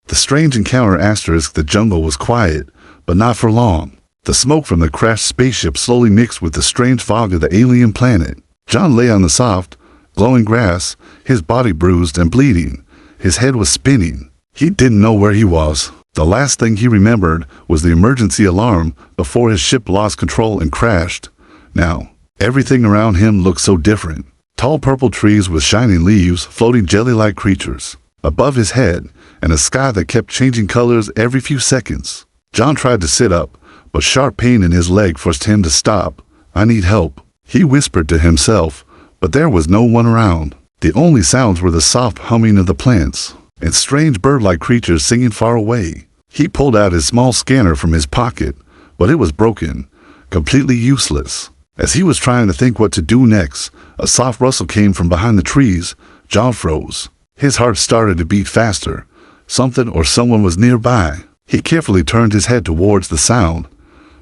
The strange encounter asterisk the jungle was quiet, but not for long. The smoke from the crashed spaceship slowly mixed with the strange fog of the alien planet. John lay on the soft, glowing grass, his body bruised and bleeding. His head was spinning. He didn't know where he was. The last thing he remembered was the emergency alarm before his ship lost control and crashed. Now, everything around him looked so different. Tall purple trees with shining leaves, floating jelly-like creatures above his head, and a sky that kept changing colors every few seconds. John tried to sit up, but sharp pain in his leg forced him to stop. "I need help," he whispered to himself, but there was no one around. The only sounds were the soft humming of the plants and strange bird-like creatures singing far away. He pulled out his small scanner from his pocket, but it was broken, completely useless. As he was trying to think what to do next, a soft rustle came from behind the trees. John froze. His heart started to beat faster. Something or someone was nearby. He carefully turned his head towards the sound.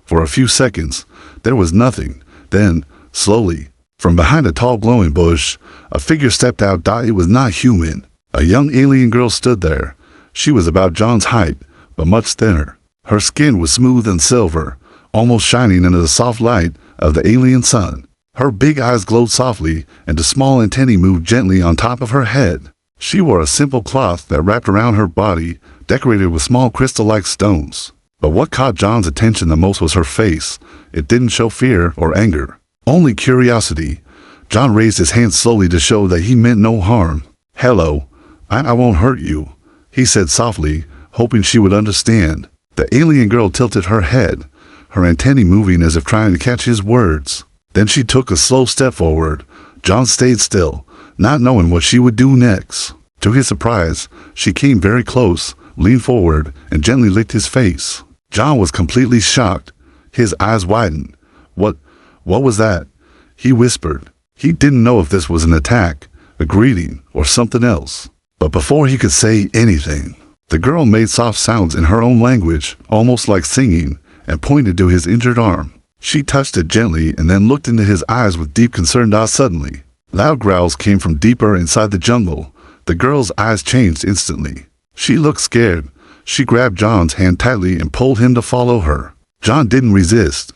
For a few seconds, there was nothing. Then, slowly, from behind a tall glowing bush, a figure stepped out. It was not human. A young alien girl stood there. She was about John's height, but much thinner. Her skin was smooth and silver, almost shining under the soft light of the alien sun. Her big eyes glowed softly, and the small antennae moved gently on top of her head. She wore a simple cloth that wrapped around her body, decorated with small crystal-like stones. But what caught John's attention the most was her face. It didn't show fear or anger, only curiosity. John raised his hand slowly to show that he meant no harm. "Hello, I won't hurt you," he said softly, hoping she would understand. The alien girl tilted her head, her antennae moving as if trying to catch his words. Then she took a slow step forward. John stayed still, not knowing what she would do next. To his surprise, she came very close, leaned forward, and gently licked his face. John was completely shocked. His eyes widened. What was that?" he whispered. He didn't know if this was an attack, a greeting, or something else. But before he could say anything, the girl made soft sounds in her own language, almost like singing, and pointed to his injured arm. She touched it gently and then looked into his eyes with deep concern. Suddenly, loud growls came from deeper inside the jungle. The girl's eyes changed instantly. She looked scared. She grabbed John's hand tightly and pulled him to follow her. John didn't resist.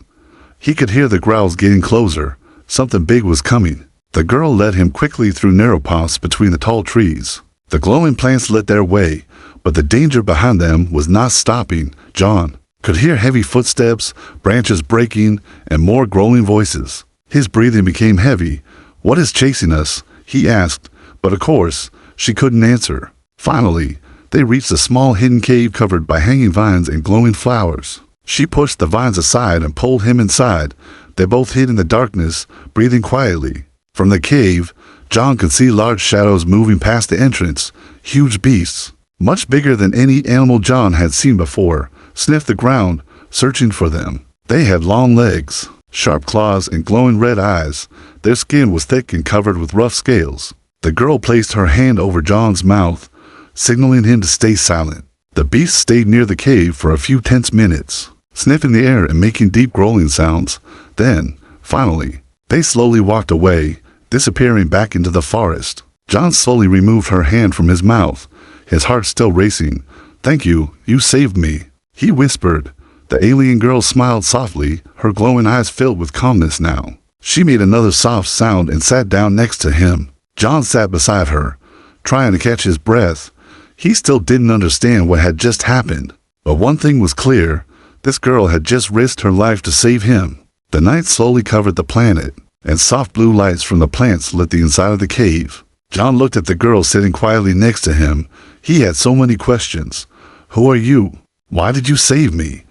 He could hear the growls getting closer. Something big was coming. The girl led him quickly through narrow paths between the tall trees. The glowing plants lit their way, but the danger behind them was not stopping. John could hear heavy footsteps, branches breaking, and more growling voices. His breathing became heavy. "What is chasing us?" he asked, but of course, she couldn't answer. Finally, they reached a small hidden cave covered by hanging vines and glowing flowers. She pushed the vines aside and pulled him inside. They both hid in the darkness, breathing quietly. From the cave, John could see large shadows moving past the entrance. Huge beasts, much bigger than any animal John had seen before, sniffed the ground, searching for them. They had long legs, sharp claws, and glowing red eyes. Their skin was thick and covered with rough scales. The girl placed her hand over John's mouth, signaling him to stay silent. The beasts stayed near the cave for a few tense minutes, sniffing the air and making deep growling sounds. Then, finally, they slowly walked away, disappearing back into the forest. John slowly removed her hand from his mouth, his heart still racing. "Thank you, you saved me," he whispered. The alien girl smiled softly, her glowing eyes filled with calmness now. She made another soft sound and sat down next to him. John sat beside her, trying to catch his breath. He still didn't understand what had just happened. But one thing was clear. This girl had just risked her life to save him. The night slowly covered the planet, and soft blue lights from the plants lit the inside of the cave. John looked at the girl sitting quietly next to him. He had so many questions. "Who are you? Why did you save me?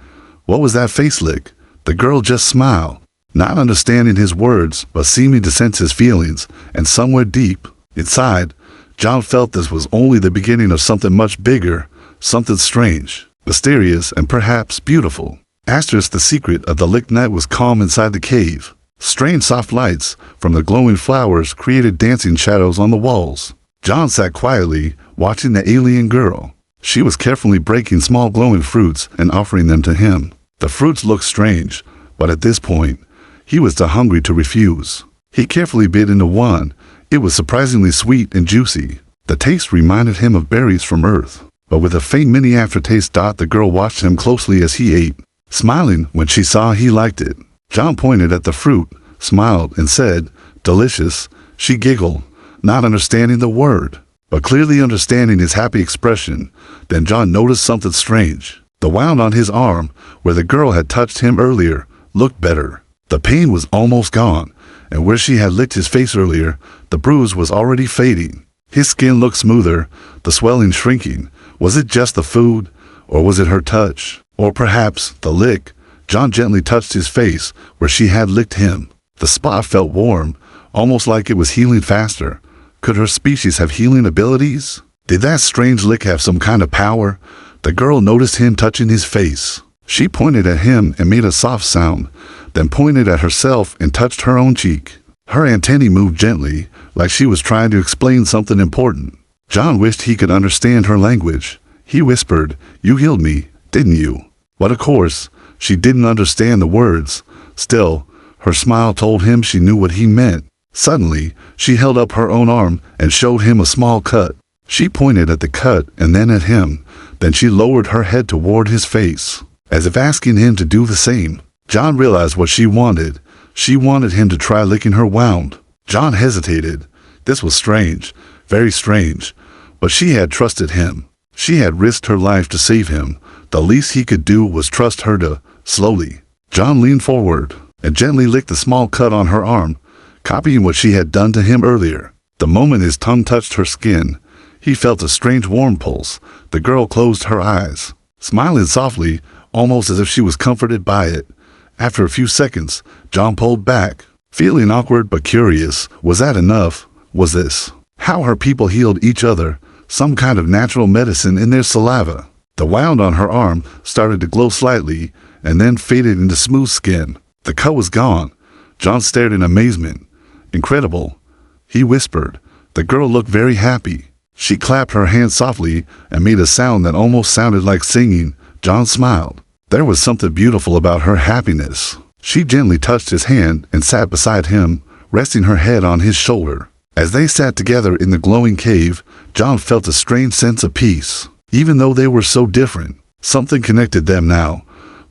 What was that face lick?" The girl just smiled, not understanding his words, but seeming to sense his feelings, and somewhere deep inside, John felt this was only the beginning of something much bigger, something strange, mysterious, and perhaps beautiful. The secret of the licked night was calm inside the cave. Strange soft lights from the glowing flowers created dancing shadows on the walls. John sat quietly, watching the alien girl. She was carefully breaking small glowing fruits and offering them to him. The fruits looked strange, but at this point, he was too hungry to refuse. He carefully bit into one. It was surprisingly sweet and juicy. The taste reminded him of berries from Earth. but with a faint mini aftertaste. The girl watched him closely as he ate, smiling when she saw he liked it. John pointed at the fruit, smiled, and said, "Delicious." She giggled, not understanding the word, but clearly understanding his happy expression. Then John noticed something strange. The wound on his arm, where the girl had touched him earlier, looked better. The pain was almost gone, and where she had licked his face earlier, the bruise was already fading. His skin looked smoother, the swelling shrinking. Was it just the food, or was it her touch? Or perhaps the lick? John gently touched his face where she had licked him. The spot felt warm, almost like it was healing faster. Could her species have healing abilities? Did that strange lick have some kind of power? The girl noticed him touching his face. She pointed at him and made a soft sound, then pointed at herself and touched her own cheek. Her antennae moved gently, like she was trying to explain something important. John wished he could understand her language. He whispered, "You healed me, didn't you?" But of course, she didn't understand the words. Still, her smile told him she knew what he meant. Suddenly, she held up her own arm and showed him a small cut. She pointed at the cut and then at him. Then she lowered her head toward his face, as if asking him to do the same. John realized what she wanted. She wanted him to try licking her wound. John hesitated. This was strange, very strange, but she had trusted him. She had risked her life to save him. The least he could do was trust her to. Slowly, John leaned forward and gently licked the small cut on her arm, copying what she had done to him earlier. The moment his tongue touched her skin, he felt a strange warm pulse. The girl closed her eyes, smiling softly, almost as if she was comforted by it. After a few seconds, John pulled back, feeling awkward but curious. Was that enough? Was this how her people healed each other? Some kind of natural medicine in their saliva? The wound on her arm started to glow slightly and then faded into smooth skin. The cut was gone. John stared in amazement. "Incredible," he whispered. The girl looked very happy. She clapped her hands softly and made a sound that almost sounded like singing. John smiled. There was something beautiful about her happiness. She gently touched his hand and sat beside him, resting her head on his shoulder. As they sat together in the glowing cave, John felt a strange sense of peace. Even though they were so different, something connected them now.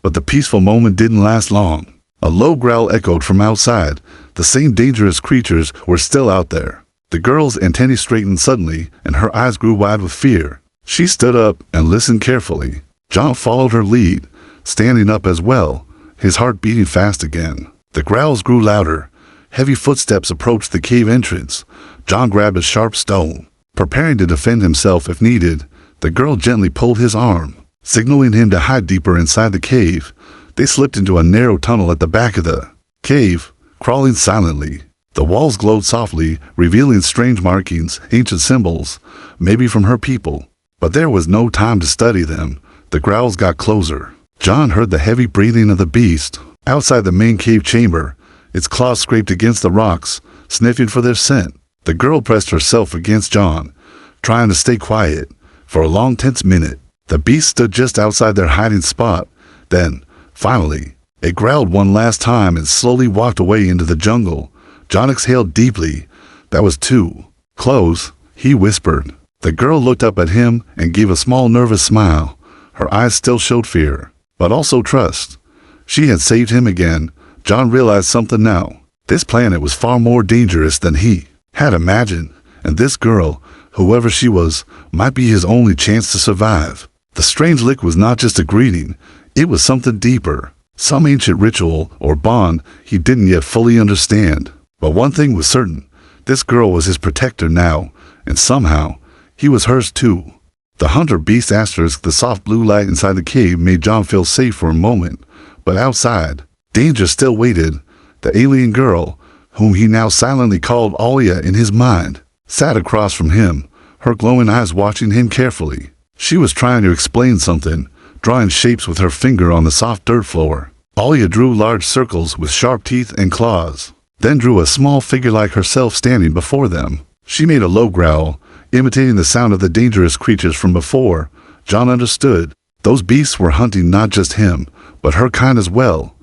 But the peaceful moment didn't last long. A low growl echoed from outside. The same dangerous creatures were still out there. The girl's antennae straightened suddenly, and her eyes grew wide with fear. She stood up and listened carefully. John followed her lead, standing up as well, his heart beating fast again. The growls grew louder. Heavy footsteps approached the cave entrance. John grabbed a sharp stone, preparing to defend himself if needed. The girl gently pulled his arm, signaling him to hide deeper inside the cave. They slipped into a narrow tunnel at the back of the cave, crawling silently. The walls glowed softly, revealing strange markings, ancient symbols, maybe from her people. But there was no time to study them. The growls got closer. John heard the heavy breathing of the beast outside the main cave chamber. Its claws scraped against the rocks, sniffing for their scent. The girl pressed herself against John, trying to stay quiet. For a long, tense minute, the beast stood just outside their hiding spot. Then, finally, it growled one last time and slowly walked away into the jungle. John exhaled deeply. That was too close, he whispered. The girl looked up at him and gave a small nervous smile. Her eyes still showed fear, but also trust. She had saved him again. John realized something now. This planet was far more dangerous than he had imagined, and this girl, whoever she was, might be his only chance to survive. The strange lick was not just a greeting, it was something deeper, some ancient ritual or bond he didn't yet fully understand. But one thing was certain, this girl was his protector now, and somehow, he was hers too. The hunter beast asterisk, the soft blue light inside the cave made John feel safe for a moment, but outside, danger still waited. The alien girl, whom he now silently called Alia in his mind, sat across from him, her glowing eyes watching him carefully. She was trying to explain something, drawing shapes with her finger on the soft dirt floor. Alia drew large circles with sharp teeth and claws, then drew a small figure like herself standing before them. She made a low growl, imitating the sound of the dangerous creatures from before. John understood. Those beasts were hunting not just him, but her kind as well.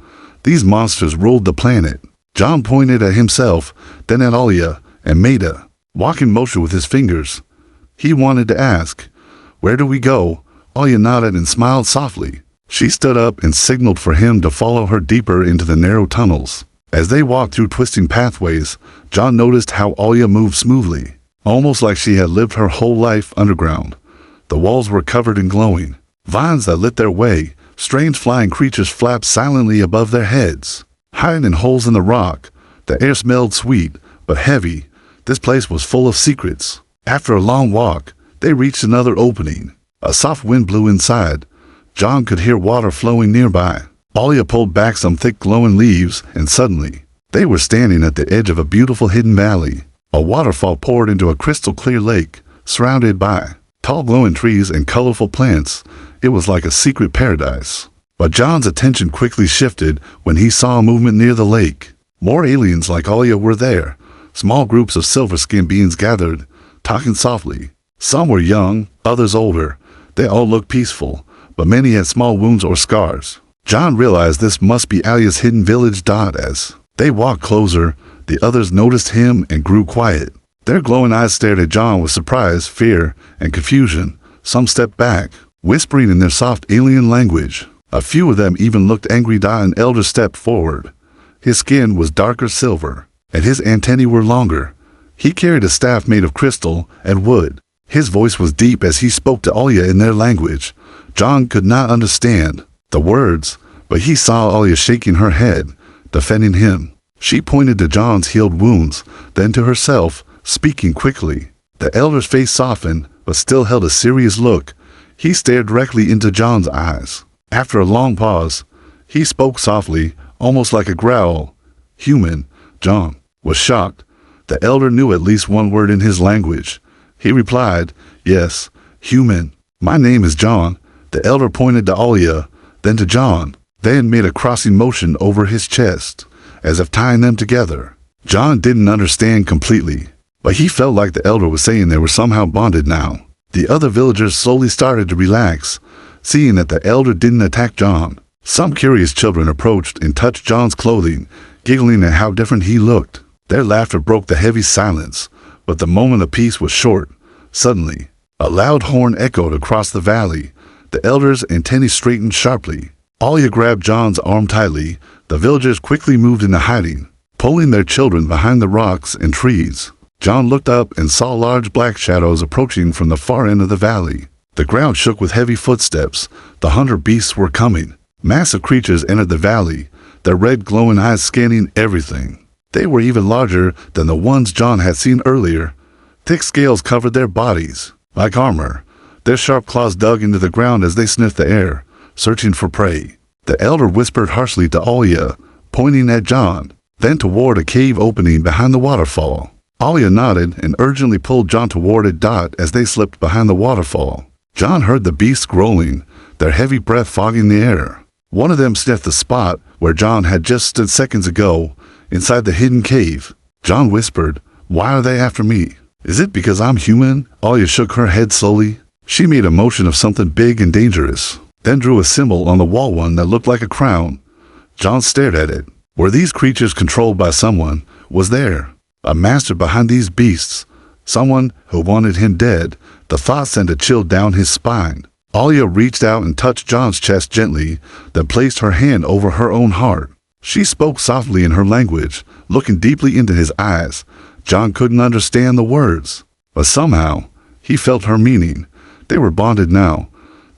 These monsters ruled the planet. John pointed at himself, then at Alia, and made a walking motion with his fingers. He wanted to ask, "Where do we go?" Alia nodded and smiled softly. She stood up and signaled for him to follow her deeper into the narrow tunnels. As they walked through twisting pathways, John noticed how Alia moved smoothly, almost like she had lived her whole life underground. The walls were covered in glowing vines that lit their way. Strange flying creatures flapped silently above their heads. Hiding in holes in the rock, the air smelled sweet, but heavy. This place was full of secrets. After a long walk, they reached another opening. A soft wind blew inside. John could hear water flowing nearby. Alia pulled back some thick glowing leaves, and suddenly, they were standing at the edge of a beautiful hidden valley. A waterfall poured into a crystal-clear lake, surrounded by tall glowing trees and colorful plants. It was like a secret paradise. But John's attention quickly shifted when he saw movement near the lake. More aliens like Alia were there. Small groups of silver-skinned beings gathered, talking softly. Some were young, others older. They all looked peaceful, but many had small wounds or scars. John realized this must be Alia's hidden village. As they walked closer, the others noticed him and grew quiet. Their glowing eyes stared at John with surprise, fear, and confusion. Some stepped back, whispering in their soft alien language. A few of them even looked angry. An elder stepped forward. His skin was darker silver, and his antennae were longer. He carried a staff made of crystal and wood. His voice was deep as he spoke to Alia in their language. John could not understand the words, but he saw Alia shaking her head, defending him. She pointed to John's healed wounds, then to herself, speaking quickly. The elder's face softened, but still held a serious look. He stared directly into John's eyes. After a long pause, he spoke softly, almost like a growl. "Human." John was shocked. The elder knew at least one word in his language. He replied, "Yes, human. My name is John." The elder pointed to Alia, then to John, then made a crossing motion over his chest, as if tying them together. John didn't understand completely, but he felt like the elder was saying they were somehow bonded now. The other villagers slowly started to relax, seeing that the elder didn't attack John. Some curious children approached and touched John's clothing, giggling at how different he looked. Their laughter broke the heavy silence, but the moment of peace was short. Suddenly, a loud horn echoed across the valley. The elder's antennae straightened sharply. Alia grabbed John's arm tightly. The villagers quickly moved into hiding, pulling their children behind the rocks and trees. John looked up and saw large black shadows approaching from the far end of the valley. The ground shook with heavy footsteps. The hunter beasts were coming. Massive creatures entered the valley, their red glowing eyes scanning everything. They were even larger than the ones John had seen earlier. Thick scales covered their bodies, like armor. Their sharp claws dug into the ground as they sniffed the air, searching for prey. The elder whispered harshly to Alia, pointing at John, then toward a cave opening behind the waterfall. Alia nodded and urgently pulled John toward it. As they slipped behind the waterfall, John heard the beasts growling, their heavy breath fogging the air. One of them sniffed the spot where John had just stood seconds ago, inside the hidden cave. John whispered, "Why are they after me? Is it because I'm human?" Alia shook her head slowly. She made a motion of something big and dangerous, then drew a symbol on the wall, one that looked like a crown. John stared at it. Were these creatures controlled by someone? Was there a master behind these beasts? Someone who wanted him dead? The thought sent a chill down his spine. Alia reached out and touched John's chest gently, then placed her hand over her own heart. She spoke softly in her language, looking deeply into his eyes. John couldn't understand the words, but somehow he felt her meaning. They were bonded now.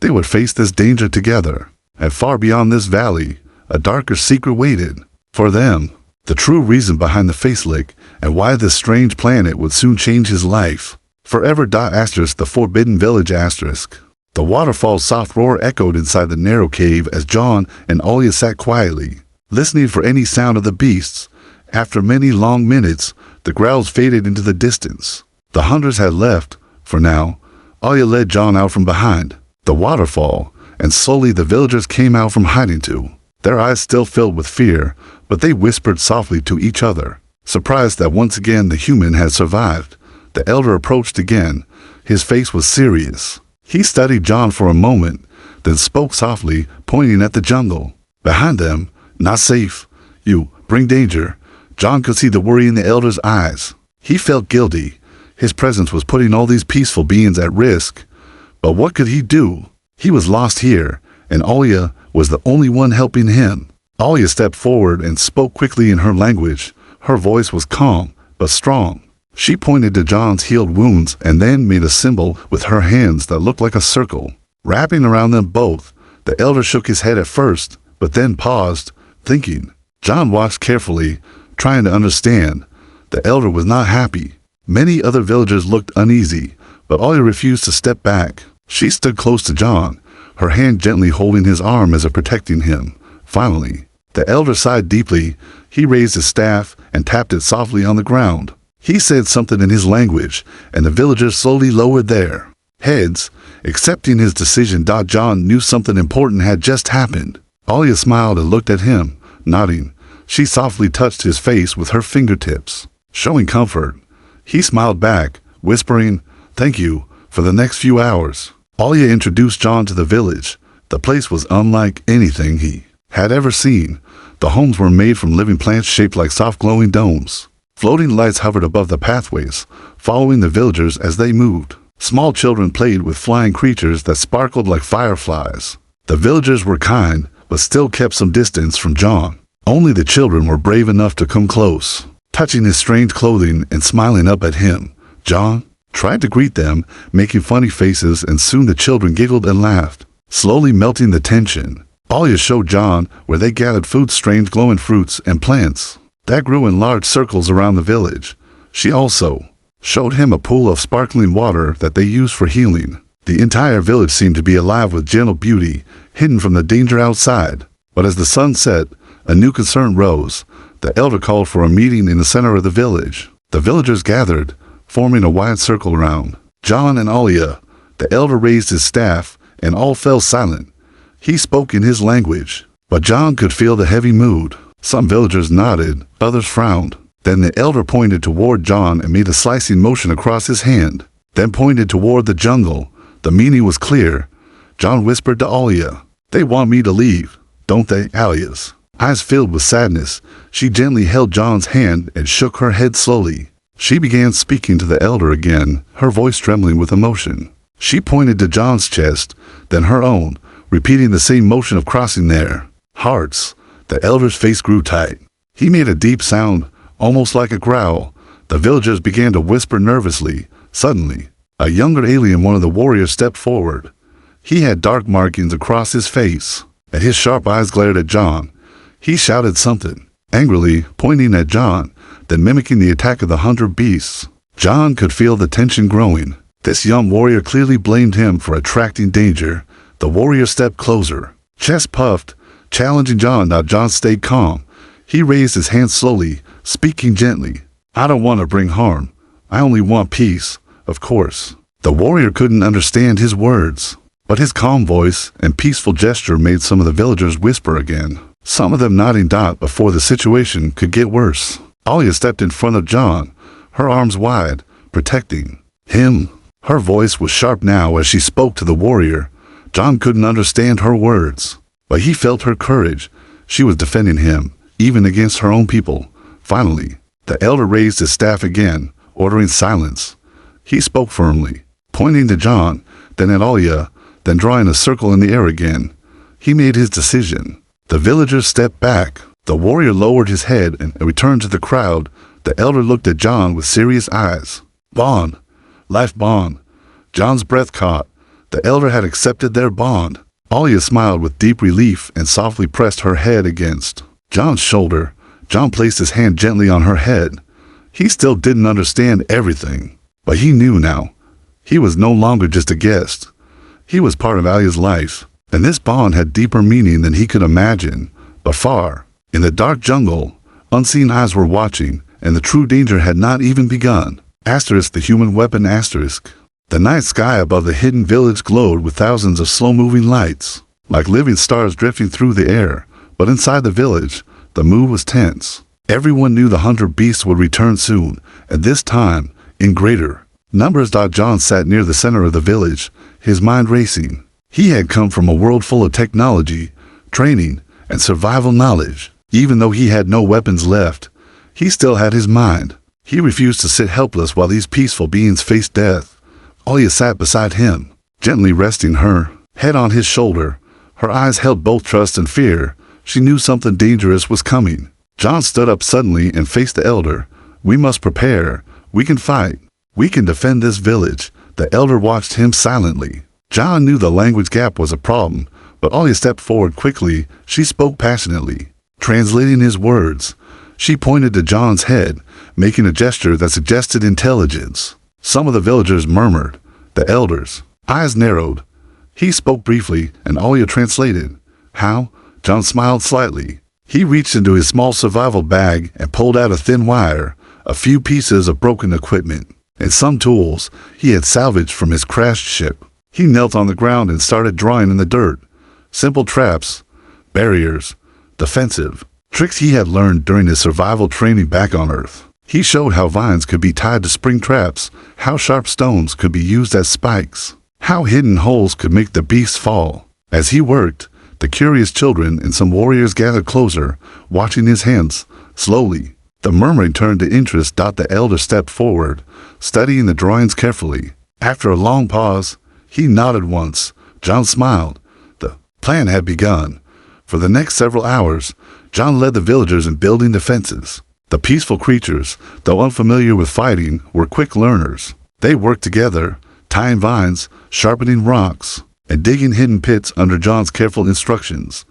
They would face this danger together. And far beyond this valley, a darker secret waited for them. The true reason behind the facelick and why this strange planet would soon change his life forever. The Forbidden Village. The waterfall's soft roar echoed inside the narrow cave as John and Alia sat quietly, listening for any sound of the beasts. After many long minutes, the growls faded into the distance. The hunters had left, for now. Alia led John out from behind the waterfall, and slowly the villagers came out from hiding too. Their eyes still filled with fear, but they whispered softly to each other, surprised that once again the human had survived. The elder approached again. His face was serious. He studied John for a moment, then spoke softly, pointing at the jungle. Behind them, "Not safe. You bring danger." John could see the worry in the elder's eyes. He felt guilty. His presence was putting all these peaceful beings at risk. But what could he do? He was lost here, and Alia was the only one helping him. Alia stepped forward and spoke quickly in her language. Her voice was calm, but strong. She pointed to John's healed wounds and then made a symbol with her hands that looked like a circle. Wrapping around them both, the elder shook his head at first, but then paused, thinking. John watched carefully, trying to understand. The elder was not happy. Many other villagers looked uneasy, but Alia refused to step back. She stood close to John, her hand gently holding his arm as if protecting him. Finally, the elder sighed deeply. He raised his staff and tapped it softly on the ground. He said something in his language, and the villagers slowly lowered their heads, accepting his decision. John knew something important had just happened. Alia smiled and looked at him, nodding. She softly touched his face with her fingertips, showing comfort. He smiled back, whispering, "Thank you," for the next few hours. Alia introduced John to the village. The place was unlike anything he had ever seen. The homes were made from living plants shaped like soft glowing domes. Floating lights hovered above the pathways, following the villagers as they moved. Small children played with flying creatures that sparkled like fireflies. The villagers were kind, but still kept some distance from John. Only the children were brave enough to come close, touching his strange clothing and smiling up at him. John tried to greet them, making funny faces, and soon the children giggled and laughed, slowly melting the tension. Alia showed John where they gathered food, strange glowing fruits and plants that grew in large circles around the village. She also showed him a pool of sparkling water that they used for healing. The entire village seemed to be alive with gentle beauty, hidden from the danger outside. But as the sun set, a new concern rose. The elder called for a meeting in the center of the village. The villagers gathered, forming a wide circle around John and Alia. The elder raised his staff, and all fell silent. He spoke in his language, but John could feel the heavy mood. Some villagers nodded, others frowned. Then the elder pointed toward John and made a slicing motion across his hand, then pointed toward the jungle. The meaning was clear. John whispered to Alia, "They want me to leave, don't they?" Alia's eyes filled with sadness. She gently held John's hand and shook her head slowly. She began speaking to the elder again, her voice trembling with emotion. She pointed to John's chest, then her own, repeating the same motion of crossing their hearts. The elder's face grew tight. He made a deep sound, almost like a growl. The villagers began to whisper nervously. Suddenly, a younger alien, one of the warriors, stepped forward. He had dark markings across his face, and his sharp eyes glared at John. He shouted something, angrily, pointing at John, then mimicking the attack of the 100 beasts. John could feel the tension growing. This young warrior clearly blamed him for attracting danger. The warrior stepped closer, chest puffed, challenging John. Now John stayed calm. He raised his hand slowly, speaking gently. "I don't want to bring harm. I only want peace, of course." The warrior couldn't understand his words, but his calm voice and peaceful gesture made some of the villagers whisper again, some of them nodding before the situation could get worse. Alia stepped in front of John, her arms wide, protecting him. Her voice was sharp now as she spoke to the warrior. John couldn't understand her words, but he felt her courage. She was defending him, even against her own people. Finally, the elder raised his staff again, ordering silence. He spoke firmly, pointing to John, then at Alia, then drawing a circle in the air again. He made his decision. The villagers stepped back. The warrior lowered his head and returned to the crowd. The elder looked at John with serious eyes. Bond. Life bond. John's breath caught. The elder had accepted their bond. Alia smiled with deep relief and softly pressed her head against John's shoulder. John placed his hand gently on her head. He still didn't understand everything, but he knew now. He was no longer just a guest. He was part of Alia's life, and this bond had deeper meaning than he could imagine. But far, in the dark jungle, unseen eyes were watching, and the true danger had not even begun. Asterisk, the human weapon asterisk. The night sky above the hidden village glowed with thousands of slow-moving lights, like living stars drifting through the air. But inside the village, the mood was tense. Everyone knew the 100 beasts would return soon, and this time, in greater numbers. John sat near the center of the village, his mind racing. He had come from a world full of technology, training, and survival knowledge. Even though he had no weapons left, he still had his mind. He refused to sit helpless while these peaceful beings faced death. Alia sat beside him, gently resting her head on his shoulder. Her eyes held both trust and fear. She knew something dangerous was coming. John stood up suddenly and faced the elder. "We must prepare. We can fight. We can defend this village." The elder watched him silently. John knew the language gap was a problem, but Alia stepped forward quickly. She spoke passionately, translating his words. She pointed to John's head, making a gesture that suggested intelligence. Some of the villagers murmured. The elder's eyes narrowed. He spoke briefly, and Alia translated. "How?" John smiled slightly. He reached into his small survival bag and pulled out a thin wire, a few pieces of broken equipment, and some tools he had salvaged from his crashed ship. He knelt on the ground and started drawing in the dirt. Simple traps, barriers, defensive tricks he had learned during his survival training back on Earth. He showed how vines could be tied to spring traps, how sharp stones could be used as spikes, how hidden holes could make the beasts fall. As he worked, the curious children and some warriors gathered closer, watching his hands. Slowly, the murmuring turned to interest. The elder stepped forward, studying the drawings carefully. After a long pause, he nodded once. John smiled. The plan had begun. For the next several hours, John led the villagers in building defenses. The peaceful creatures, though unfamiliar with fighting, were quick learners. They worked together, tying vines, sharpening rocks, and digging hidden pits under John's careful instructions.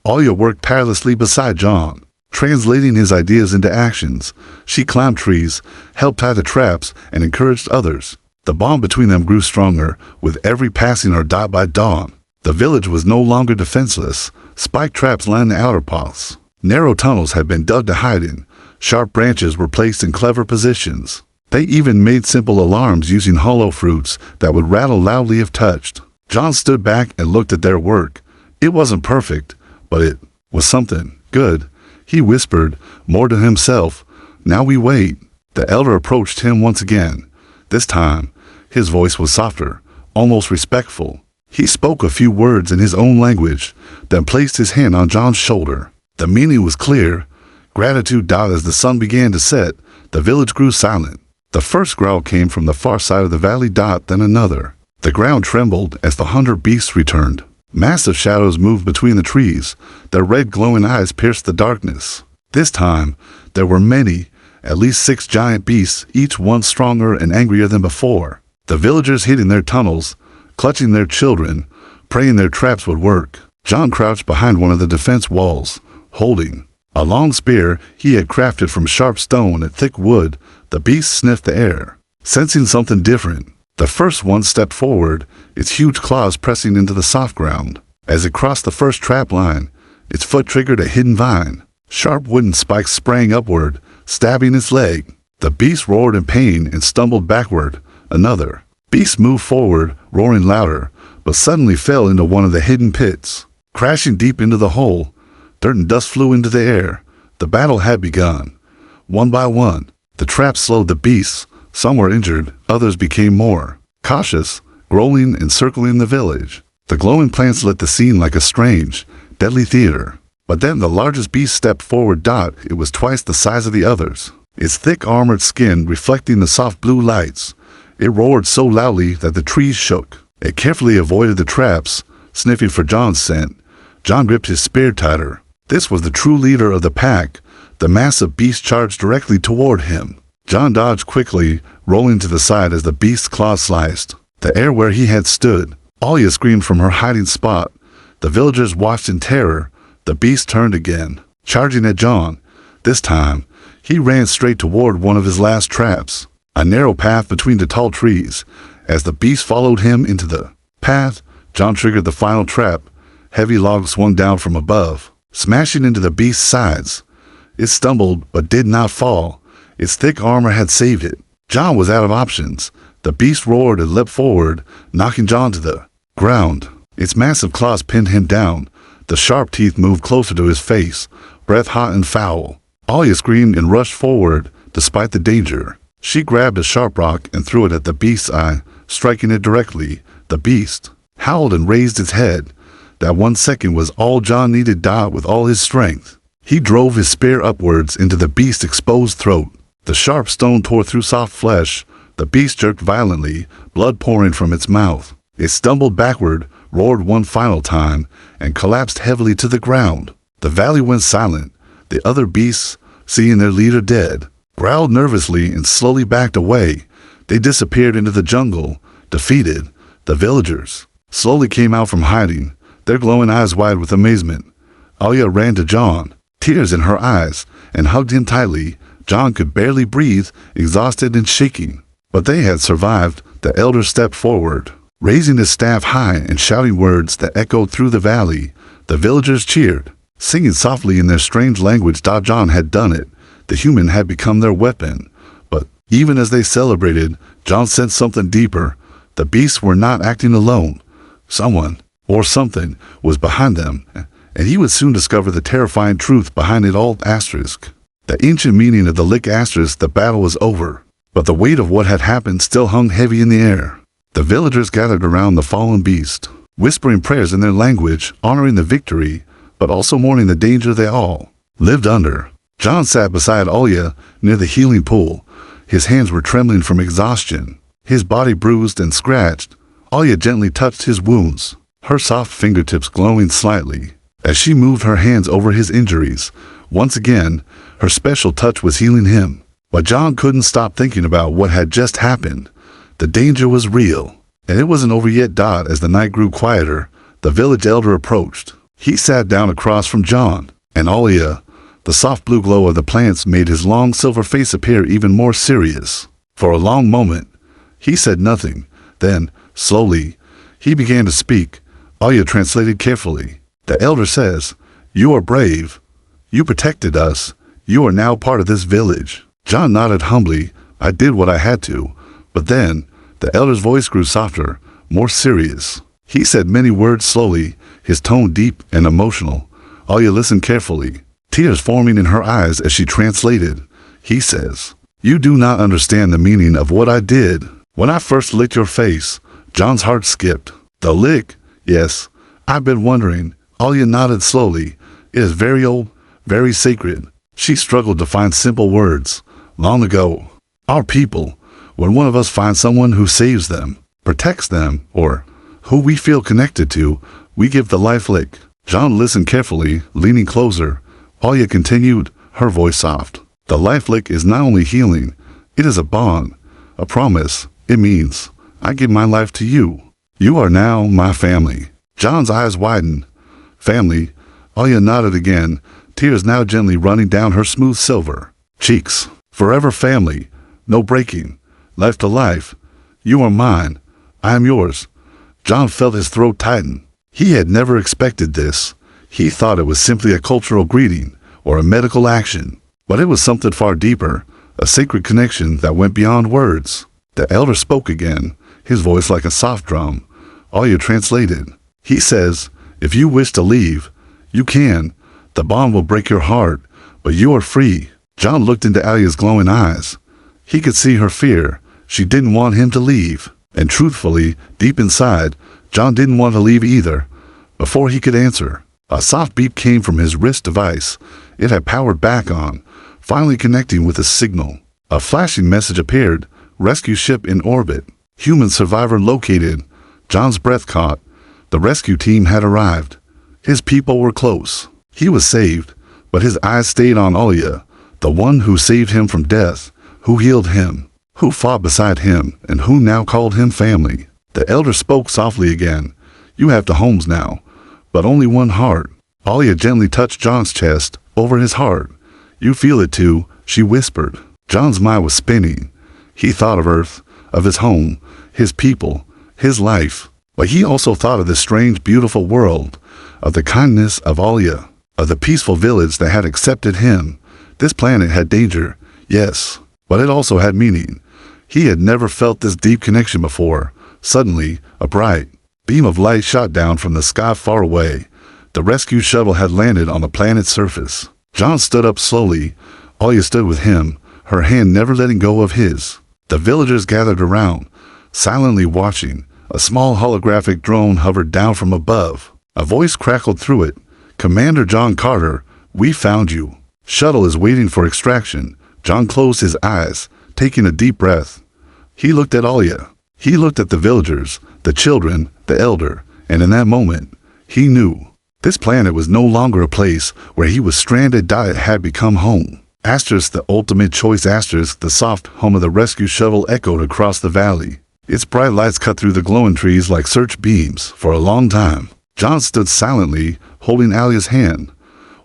Alia worked tirelessly beside John, translating his ideas into actions. She climbed trees, helped tie the traps, and encouraged others. The bond between them grew stronger with every passing hour. By dawn, the village was no longer defenseless. Spike traps lined the outer paths. Narrow tunnels had been dug to hide in. Sharp branches were placed in clever positions. They even made simple alarms using hollow fruits that would rattle loudly if touched. John stood back and looked at their work. It wasn't perfect, but it was something good. He whispered, more to himself. "Now we wait." The elder approached him once again. This time, his voice was softer, almost respectful. He spoke a few words in his own language, then placed his hand on John's shoulder. The meaning was clear. Gratitude. As the sun began to set, the village grew silent. The first growl came from the far side of the valley. Then another. The ground trembled as the 100 beasts returned. Massive shadows moved between the trees. Their red glowing eyes pierced the darkness. This time, there were many, at least 6 giant beasts, each one stronger and angrier than before. The villagers hid in their tunnels, clutching their children, praying their traps would work. John crouched behind one of the defense walls, holding a long spear he had crafted from sharp stone and thick wood. The beast sniffed the air, sensing something different. The first one stepped forward, its huge claws pressing into the soft ground. As it crossed the first trap line, its foot triggered a hidden vine. Sharp wooden spikes sprang upward, stabbing its leg. The beast roared in pain and stumbled backward. Another beast moved forward, roaring louder, but suddenly fell into one of the hidden pits. Crashing deep into the hole, dirt and dust flew into the air. The battle had begun. One by one, the traps slowed the beasts. Some were injured, others became more cautious, growling and circling the village. The glowing plants lit the scene like a strange, deadly theater. But then the largest beast stepped forward. It was twice the size of the others, its thick armored skin reflecting the soft blue lights. It roared so loudly that the trees shook. It carefully avoided the traps, sniffing for John's scent. John gripped his spear tighter. This was the true leader of the pack. The massive beast charged directly toward him. John dodged quickly, rolling to the side as the beast's claws sliced the air where he had stood. Alia screamed from her hiding spot. The villagers watched in terror. The beast turned again, charging at John. This time, he ran straight toward one of his last traps, a narrow path between the tall trees. As the beast followed him into the path, John triggered the final trap. Heavy logs swung down from above, smashing into the beast's sides. It stumbled, but did not fall. Its thick armor had saved it. John was out of options. The beast roared and leapt forward, knocking John to the ground. Its massive claws pinned him down. The sharp teeth moved closer to his face, breath hot and foul. Alia screamed and rushed forward, despite the danger. She grabbed a sharp rock and threw it at the beast's eye, striking it directly. The beast howled and raised its head. That 1 second was all John needed. With all his strength, he drove his spear upwards into the beast's exposed throat. The sharp stone tore through soft flesh. The beast jerked violently, blood pouring from its mouth. It stumbled backward, roared one final time, and collapsed heavily to the ground. The valley went silent. The other beasts, seeing their leader dead, growled nervously and slowly backed away. They disappeared into the jungle, defeated. The villagers slowly came out from hiding, their glowing eyes wide with amazement. Alia ran to John, tears in her eyes, and hugged him tightly. John could barely breathe, exhausted and shaking. But they had survived. The elder stepped forward, raising his staff high and shouting words that echoed through the valley. The villagers cheered, singing softly in their strange language. John had done it. The human had become their weapon. But even as they celebrated, John sensed something deeper. The beasts were not acting alone. Someone, or something, was behind them, and he would soon discover the terrifying truth behind it all. The ancient meaning of the lick. The battle was over, but the weight of what had happened still hung heavy in the air. The villagers gathered around the fallen beast, whispering prayers in their language, honoring the victory, but also mourning the danger they all lived under. John sat beside Alia near the healing pool. His hands were trembling from exhaustion, his body bruised and scratched. Alia gently touched his wounds, her soft fingertips glowing slightly as she moved her hands over his injuries. Once again, her special touch was healing him. But John couldn't stop thinking about what had just happened. The danger was real, and it wasn't over yet. As the night grew quieter, the village elder approached. He sat down across from John, and Alia. The soft blue glow of the plants made his long silver face appear even more serious. For a long moment, he said nothing. Then, slowly, he began to speak. Alia translated carefully. The elder says, "You are brave. You protected us. You are now part of this village." John nodded humbly. "I did what I had to." But then, the elder's voice grew softer, more serious. He said many words slowly, his tone deep and emotional. Alia listened carefully, tears forming in her eyes as she translated. He says, "You do not understand the meaning of what I did. When I first licked your face," John's heart skipped. "The lick? Yes. I've been wondering." Alia nodded slowly. "It is very old, very sacred." She struggled to find simple words. "Long ago, our people, when one of us finds someone who saves them, protects them, or who we feel connected to, we give the life lick." John listened carefully, leaning closer. Alia continued, her voice soft. "The life lick is not only healing, it is a bond, a promise. It means, I give my life to you. You are now my family." John's eyes widened. "Family?" Alia nodded again, tears now gently running down her smooth silver cheeks. "Forever family. No breaking. Life to life. You are mine. I am yours." John felt his throat tighten. He had never expected this. He thought it was simply a cultural greeting or a medical action. But it was something far deeper, a sacred connection that went beyond words. The elder spoke again, his voice like a soft drum. Alia translated. He says, "If you wish to leave, you can. The bond will break your heart, but you are free." John looked into Alia's glowing eyes. He could see her fear. She didn't want him to leave. And truthfully, deep inside, John didn't want to leave either. Before he could answer, a soft beep came from his wrist device. It had powered back on, finally connecting with a signal. A flashing message appeared. "Rescue ship in orbit. Human survivor located." John's breath caught. The rescue team had arrived. His people were close. He was saved, but his eyes stayed on Alia, the one who saved him from death, who healed him, who fought beside him, and who now called him family. The elder spoke softly again. "You have two homes now, but only one heart." Alia gently touched John's chest, over his heart. "You feel it too," she whispered. John's mind was spinning. He thought of Earth, of his home, his people, his life. But he also thought of this strange, beautiful world, of the kindness of Alia, of the peaceful village that had accepted him. This planet had danger, yes, but it also had meaning. He had never felt this deep connection before. Suddenly, a bright beam of light shot down from the sky far away. The rescue shuttle had landed on the planet's surface. John stood up slowly. Alia stood with him, her hand never letting go of his. The villagers gathered around, silently watching. A small holographic drone hovered down from above. A voice crackled through it. "Commander John Carter, we found you. Shuttle is waiting for extraction." John closed his eyes, taking a deep breath. He looked at Alia. He looked at the villagers, the children, the elder, and in that moment, he knew. This planet was no longer a place where he was stranded. It had become home. Asterisk, the ultimate choice. Asterisk, the soft hum of the rescue shuttle echoed across the valley. Its bright lights cut through the glowing trees like search beams. For a long time, John stood silently, holding Alia's hand,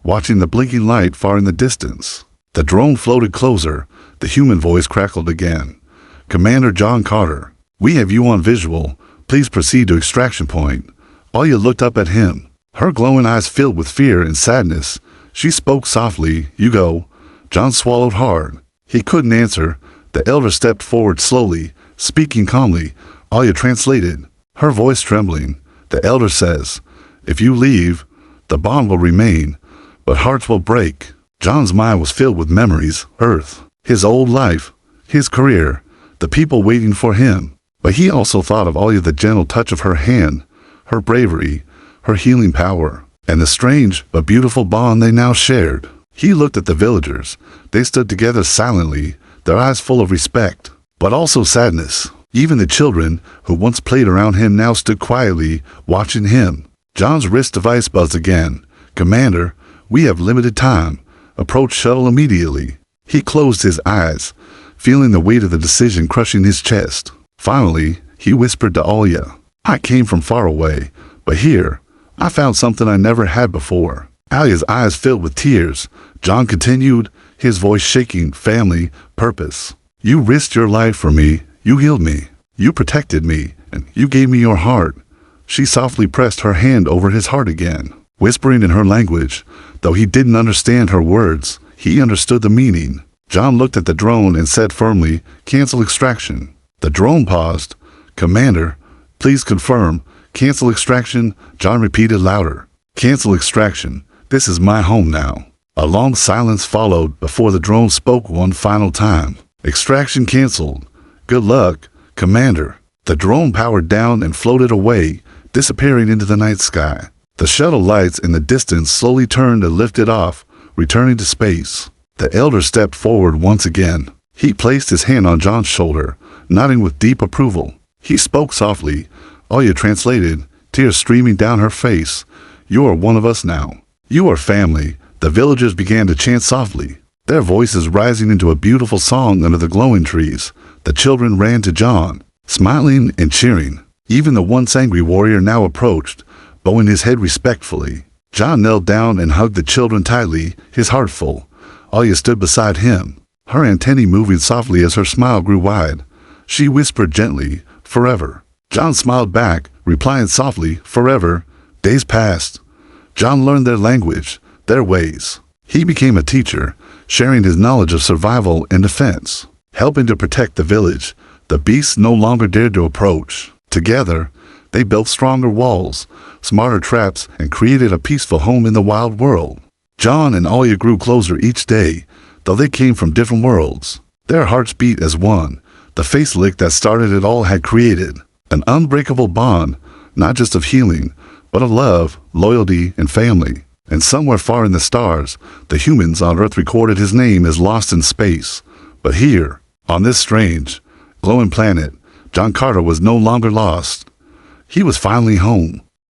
watching the blinking light far in the distance. The drone floated closer. The human voice crackled again. Commander John Carter, we have you on visual. Please proceed to extraction point. Alia looked up at him, her glowing eyes filled with fear and sadness. She spoke softly, you go. John swallowed hard. He couldn't answer. The elder stepped forward slowly, speaking calmly. Alia translated, her voice trembling. The elder says, if you leave, the bond will remain, but hearts will break. John's mind was filled with memories, Earth, his old life, his career, the people waiting for him. But he also thought of Alia, the gentle touch of her hand, her bravery, her healing power, and the strange but beautiful bond they now shared. He looked at the villagers. They stood together silently, their eyes full of respect, but also sadness. Even the children, who once played around him, now stood quietly, watching him. John's wrist device buzzed again. Commander, we have limited time. Approach shuttle immediately. He closed his eyes, feeling the weight of the decision crushing his chest. Finally, he whispered to Alia, I came from far away, but here, I found something I never had before. Alia's eyes filled with tears. John continued, his voice shaking, family, purpose. You risked your life for me, you healed me, you protected me, and you gave me your heart. She softly pressed her hand over his heart again, whispering in her language. Though he didn't understand her words, he understood the meaning. John looked at the drone and said firmly, cancel extraction. The drone paused. Commander, please confirm. Cancel extraction, John repeated louder. Cancel extraction. This is my home now. A long silence followed before the drone spoke one final time. Extraction canceled. Good luck, Commander. The drone powered down and floated away, disappearing into the night sky. The shuttle lights in the distance slowly turned and lifted off, returning to space. The elder stepped forward once again. He placed his hand on John's shoulder, nodding with deep approval. He spoke softly. Alia translated, tears streaming down her face. You are one of us now. You are family. The villagers began to chant softly, their voices rising into a beautiful song under the glowing trees. The children ran to John, smiling and cheering. Even the once angry warrior now approached, bowing his head respectfully. John knelt down and hugged the children tightly, his heart full. Alia stood beside him, her antennae moving softly as her smile grew wide. She whispered gently, forever. John smiled back, replying softly, forever. Days passed. John learned their language, their ways. He became a teacher, sharing his knowledge of survival and defense, helping to protect the village. The beasts no longer dared to approach. Together, they built stronger walls, smarter traps, and created a peaceful home in the wild world. John and Alia grew closer each day, though they came from different worlds. Their hearts beat as one. The facelift that started it all had created an unbreakable bond, not just of healing, but of love, loyalty, and family. And somewhere far in the stars, the humans on Earth recorded his name as lost in space. But here, on this strange, glowing planet, John Carter was no longer lost. He was finally home.